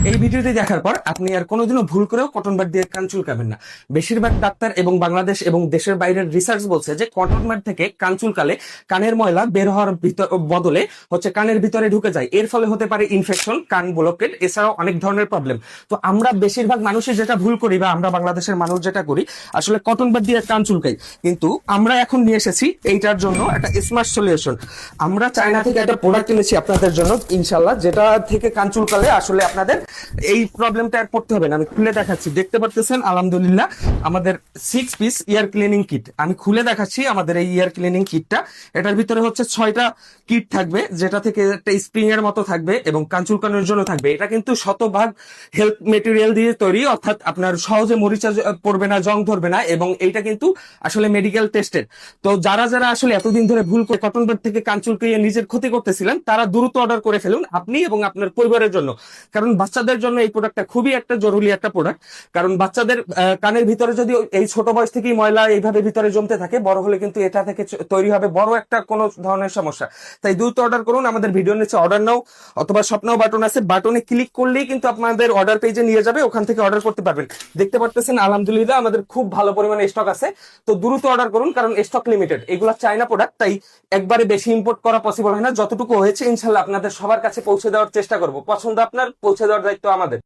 এই ভিডিওটি দেখার পর আপনি আর কোনোদিনও ভুল করেও কটন বাড দিয়ে কান চুলকাবেন না। বেশিরভাগ ডাক্তার এবং বাংলাদেশ এবং দেশের বাইরের রিসার্চ বলছে যে কটন বাড থেকে কান চুলকালে কানের ময়লা বের হওয়ার বদলে কানের ভিতরে ঢুকে যায়। এর ফলে হতে পারে ইনফেকশন, কান ব্লকেট, এছাড়াও অনেক ধরনের প্রবলেম। তো আমরা বেশিরভাগ মানুষই যেটা ভুল করি, বা আমরা বাংলাদেশের মানুষ যেটা করি, আসলে কটন বাড দিয়ে কান চুলকাই। কিন্তু আমরা এখন নিয়ে এসেছি এইটার জন্য একটা স্মার্ট সলিউশন। আমরা চায়না থেকে একটা প্রোডাক্ট এনেছি আপনাদের জন্য ইনশাল্লাহ, যেটা থেকে কান চুলকালে আসলে আপনাদের এই প্রবলেমটা আর পড়তে হবে না। আমি খুলে দেখাচ্ছি, দেখতে পারতেছেন আলহামদুলিল্লাহ আমাদের 6 পিস ইয়ার ক্লিনিং কিট। আমি খুলে দেখাচ্ছি আমাদের এই ইয়ার ক্লিনিং কিটটা। এটার ভিতরে 6টা কিট থাকবে, যেটা থেকে একটা স্প্রিং এর মতো থাকবে এবং কান চুলকানোর জন্য থাকবে। এটা কিন্তু শতভাগ হেল্প মেটেরিয়াল দিয়ে তৈরি, অর্থাৎ আপনার সহজে মরিচা পড়বে না, জং ধরবে না, এবং এইটা কিন্তু আসলে মেডিকেল টেস্টেড। তো যারা যারা আসলে এতদিন ধরে ভুল করে কটন বাড থেকে কান চুলকিয়ে নিজের ক্ষতি করতেছিলেন, তারা দ্রুত অর্ডার করে ফেলুন, আপনি এবং আপনার পরিবারের জন্য। কারণ বাচ্চাদের জন্য এই প্রোডাক্টটা খুবই একটা জরুরি একটা প্রোডাক্ট। কারণ বাচ্চাদের কানের ভিতরে যদি এই ছোট বয়স থেকেই ময়লা এইভাবে ভিতরে জমতে থাকে, বড় হলে কিন্তু এটা থেকে তৈরি হবে বড় একটা কোনো ধরনের সমস্যা। তাই দ্রুত অর্ডার করুন। আমাদের ভিডিও নিচে অর্ডার নাও অথবা শপ নাও বাটন আছে, বাটনে ক্লিক করলেই কিন্তু আপনাদের অর্ডার পেজে নিয়ে যাবে, ওখান থেকে অর্ডার করতে পারবেন। দেখতে পারতেছেন আলহামদুলিল্লাহ আমাদের খুব ভালো পরিমাণে স্টক আছে। তো দ্রুত অর্ডার করুন, কারণ স্টক লিমিটেড। এগুলো চাইনা প্রোডাক্ট, তাই একবারে বেশি ইম্পোর্ট করা পসিবল হয় না। যতটুকু হয়েছে ইনশাল্লাহ আপনাদের সবার কাছে পৌঁছে দেওয়ার চেষ্টা করব। পছন্দ আপনার, পৌঁছে দেওয়ার দায়িত্ব আমাদের।